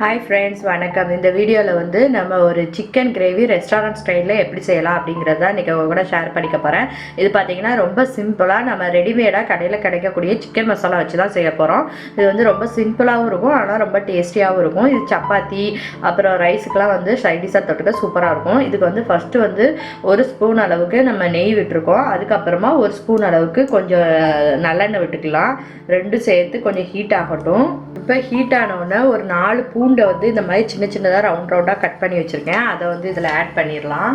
Hi friends, வணக்கம். இந்த வீடியோவில் வந்து நம்ம ஒரு சிக்கன் கிரேவி ரெஸ்டாரண்ட் ஸ்டைலில் எப்படி செய்யலாம் அப்படிங்கிறத இன்றைக்கி உங்க கூட ஷேர் பண்ணிக்க போகிறேன். இது பார்த்திங்கன்னா ரொம்ப சிம்பிளாக நம்ம ரெடிமேடாக கடையில் கிடைக்கக்கூடிய சிக்கன் மசாலா வச்சு தான் செய்ய போகிறோம். இது வந்து ரொம்ப சிம்பிளாகவும் இருக்கும், ஆனால் ரொம்ப டேஸ்டியாகவும் இருக்கும். இது சப்பாத்தி அப்புறம் ரைஸுக்கெலாம் வந்து சைடிஷாக தொட்டுக்க சூப்பராக இருக்கும். இதுக்கு வந்து ஃபஸ்ட்டு வந்து ஒரு ஸ்பூன் அளவுக்கு நம்ம நெய் விட்டுருக்கோம். அதுக்கப்புறமா ஒரு ஸ்பூன் அளவுக்கு கொஞ்சம் நல்லெண்ணெய் விட்டுக்கலாம். ரெண்டும் சேர்த்து கொஞ்சம் ஹீட் ஆகட்டும். இப்போ ஹீட் ஆனவுடனே ஒரு 4 பூண்டை வந்து இந்த மாதிரி சின்ன சின்னதாக ரவுண்டாக கட் பண்ணி வச்சுருக்கேன். அதை வந்து இதில் ஆட் பண்ணிடலாம்.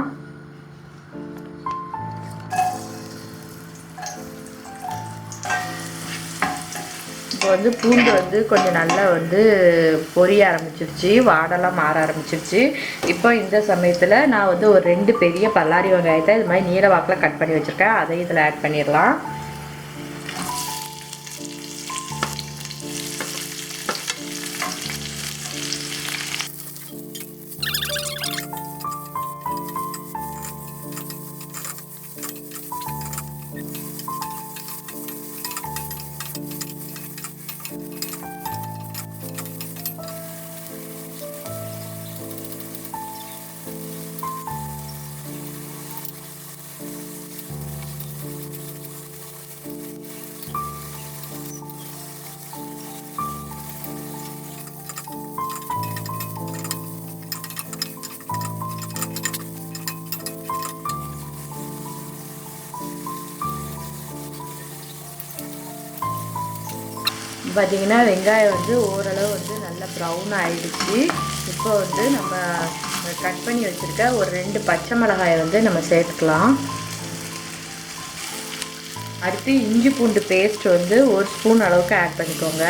இப்போ வந்து பூண்டு வந்து கொஞ்சம் நல்லா வந்து பொரிய ஆரம்பிச்சிருச்சு, வாடெல்லாம் மாற ஆரம்பிச்சிருச்சு. இப்போ இந்த சமயத்தில் நான் வந்து ஒரு 2 பெரிய பல்லாரி வெங்காயத்தை இது மாதிரி நீல வாக்கில் கட் பண்ணி வச்சுருக்கேன். அதை இதில் ஆட் பண்ணிடலாம். பார்த்திங்கன்னா வெங்காயம் வந்து ஓரளவு வந்து நல்லா ப்ரௌன் ஆகிடுச்சு. இப்போ வந்து நம்ம கட் பண்ணி வச்சுருக்க ஒரு 2 பச்சை மிளகாயை வந்து நம்ம சேர்த்துக்கலாம். அடுத்து இஞ்சி பூண்டு பேஸ்ட் வந்து ஒரு ஸ்பூன் அளவுக்கு ஆட் பண்ணிக்கோங்க.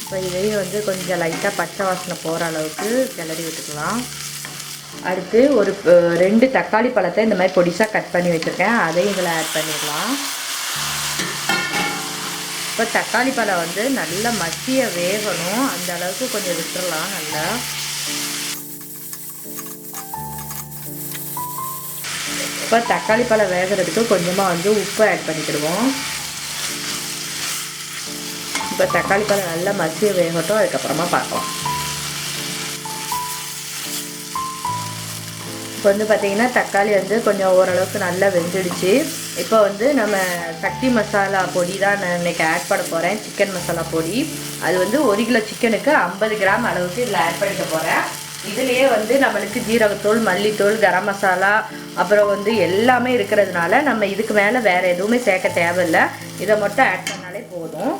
இப்போ இதையும் வந்து கொஞ்சம் லைட்டாக பச்சை வாசனை போகிற அளவுக்கு கிளறி விட்டுக்கலாம். அடுத்து ஒரு 2 தக்காளி பழத்தை இந்த மாதிரி பொடிசாக கட் பண்ணி வச்சுருக்கேன். அதையும் இதில் ஆட் பண்ணிடலாம். இப்போ தக்காளி பழம் வந்து நல்லா மசிய வேகணும், அந்த அளவுக்கு கொஞ்சம் விட்டுறலாம். நல்லா இப்போ தக்காளி பழம் வேகிறதுக்கு கொஞ்சமாக வந்து உப்பு ஆட் பண்ணிக்கிடுவோம். இப்போ தக்காளி பழம் நல்லா மசிய வேகட்டும், அதுக்கப்புறமா பார்க்கலாம். இப்போ வந்து பார்த்திங்கன்னா தக்காளி வந்து கொஞ்சம் ஓரளவுக்கு நல்லா வெந்துடுச்சு. இப்போ வந்து நம்ம சக்தி மசாலா பொடி தான் நான் இன்றைக்கி ஆட் பண்ண போகிறேன். சிக்கன் மசாலா பொடி அது வந்து 1 கிலோ சிக்கனுக்கு 50 கிராம் அளவுக்கு இதில் ஆட் பண்ணிக்க போகிறேன். இதுலேயே வந்து நம்மளுக்கு ஜீரகத்தூள், மல்லித்தூள், கரம் மசாலா அப்புறம் வந்து எல்லாமே இருக்கிறதுனால நம்ம இதுக்கு மேலே வேறு எதுவுமே சேர்க்க தேவையில்லை. இதை மட்டும் ஆட் பண்ணாலே போதும்.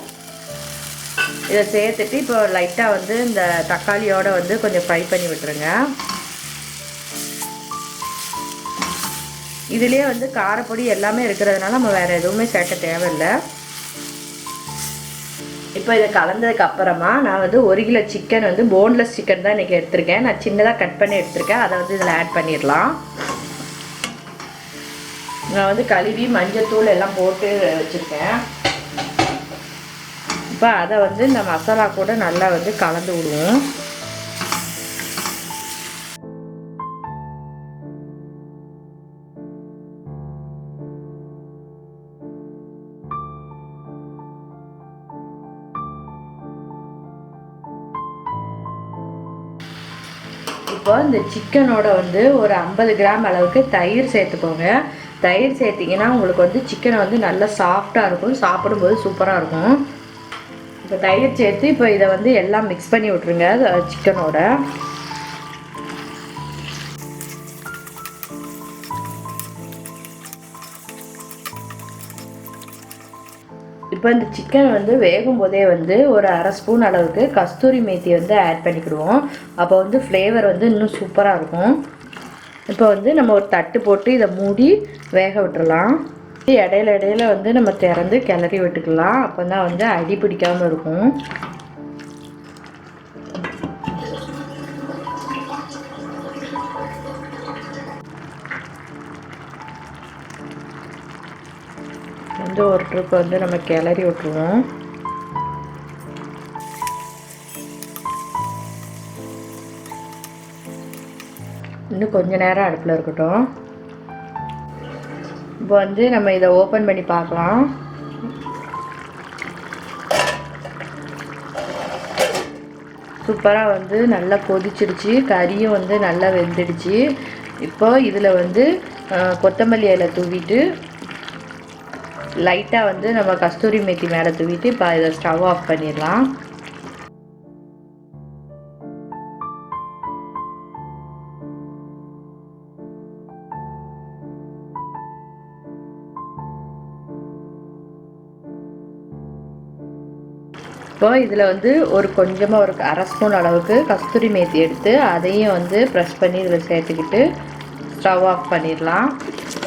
இதை சேர்த்துட்டு இப்போ லைட்டாக வந்து இந்த தக்காளியோடு வந்து கொஞ்சம் ஃப்ரை பண்ணி விட்டுருங்க. இதுலேயே வந்து காரப்பொடி எல்லாமே இருக்கிறதுனால நம்ம வேறு எதுவுமே சேர்க்க தேவையில்லை. இப்போ இதை கலந்ததுக்கு அப்புறமா நான் வந்து 1 கிலோ சிக்கன் வந்து போன்லெஸ் சிக்கன் தான் இன்றைக்கி எடுத்திருக்கேன். நான் சின்னதாக கட் பண்ணி எடுத்திருக்கேன். அதை வந்து இதில் ஆட் பண்ணிடலாம். நான் வந்து கழுவி மஞ்சத்தூள் எல்லாம் போட்டு வச்சுருக்கேன். இப்போ அதை வந்து இந்த மசாலா கூட நல்லா வந்து கலந்து விடுவோம். இப்போ இந்த சிக்கனோட வந்து ஒரு 50 கிராம் அளவுக்கு தயிர் சேர்த்துக்கோங்க. தயிர் சேர்த்திங்கன்னா உங்களுக்கு வந்து சிக்கனை வந்து நல்லா சாஃப்டாக இருக்கும், சாப்பிடும்போது சூப்பராக இருக்கும். இப்போ தயிர் சேர்த்து இப்போ இதை வந்து எல்லாம் மிக்ஸ் பண்ணி விட்ருங்க சிக்கனோட. இப்போ இந்த சிக்கன் வந்து வேகும் போதே வந்து ஒரு 1/2 ஸ்பூன் அளவுக்கு கஸ்தூரி மேத்தி வந்து ஆட் பண்ணிக்கிடுவோம். அப்போ வந்து ஃப்ளேவர் வந்து இன்னும் சூப்பராக இருக்கும். இப்போ வந்து நம்ம ஒரு தட்டு போட்டு இதை மூடி வேக விட்டுறலாம். இடையில வந்து நம்ம திறந்து கிளறி விட்டுக்கலாம். அப்போ தான் வந்து அடி பிடிக்காமல் இருக்கும். வந்து ஒரு ட்ரிப் வந்து நம்ம கிளறி விட்டுருவோம். இன்னும் கொஞ்ச நேரம் அடுப்பில் இருக்கட்டும். இப்போ வந்து நம்ம இதை ஓப்பன் பண்ணி பார்க்கலாம். சூப்பராக வந்து நல்லா கொதிச்சிடுச்சு, கறியும் வந்து நல்லா வெந்துடுச்சு. இப்போ இதில் வந்து கொத்தமல்லி இலை தூவிட்டு லைட்டாக வந்து நம்ம கஸ்தூரி மேத்தி மேலே தூவிட்டு இப்போ இதை ஸ்டவ் ஆஃப் பண்ணிடலாம். இப்போ இதில் வந்து ஒரு கொஞ்சமாக ஒரு அரை ஸ்பூன் அளவுக்கு கஸ்தூரி மேத்தி எடுத்து அதையும் வந்து ப்ரெஸ் பண்ணி இதில் சேர்த்துக்கிட்டு ஸ்டவ் ஆஃப் பண்ணிடலாம்.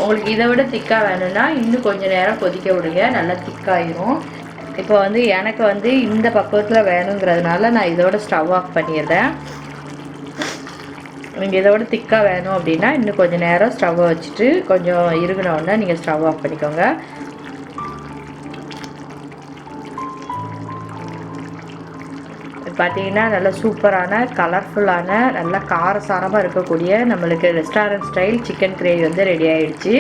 உங்களுக்கு இதை விட திக்காக வேணும்னா இன்னும் கொஞ்சம் நேரம் கொதிக்க விடுங்க, நல்லா திக்காயிரும். இப்போ வந்து எனக்கு வந்து இந்த பக்குவத்தில் வேணுங்கிறதுனால நான் இதோட ஸ்டவ் ஆஃப் பண்ணிடுறேன். நீங்கள் இதோட திக்காக வேணும் அப்படின்னா இன்னும் கொஞ்சம் நேரம் ஸ்டவ்வை வச்சுட்டு கொஞ்சம் இறுகினோடனே நீங்கள் ஸ்டவ் ஆஃப் பண்ணிக்கோங்க. பார்த்தீங்கன்னா நல்லா சூப்பரான கலர்ஃபுல்லான நல்லா காரசாரமாக இருக்கக்கூடிய நம்மளுக்கு ரெஸ்டாரண்ட் ஸ்டைல் சிக்கன் கிரேவி வந்து ரெடி ஆகிடுச்சு.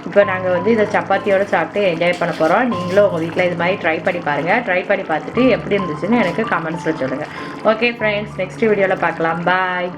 இப்போ நாங்கள் வந்து இதை சப்பாத்தியோடு சாப்பிட்டு என்ஜாய் பண்ண போகிறோம். நீங்களும் உங்கள் வீட்டில் இது மாதிரி ட்ரை பண்ணி பாருங்கள். ட்ரை பண்ணி பார்த்துட்டு எப்படி இருந்துச்சுன்னு எனக்கு கமெண்ட்ஸில் சொல்லுங்கள். ஓகே ஃப்ரெண்ட்ஸ், நெக்ஸ்ட் வீடியோவில் பார்க்கலாம். பாய்.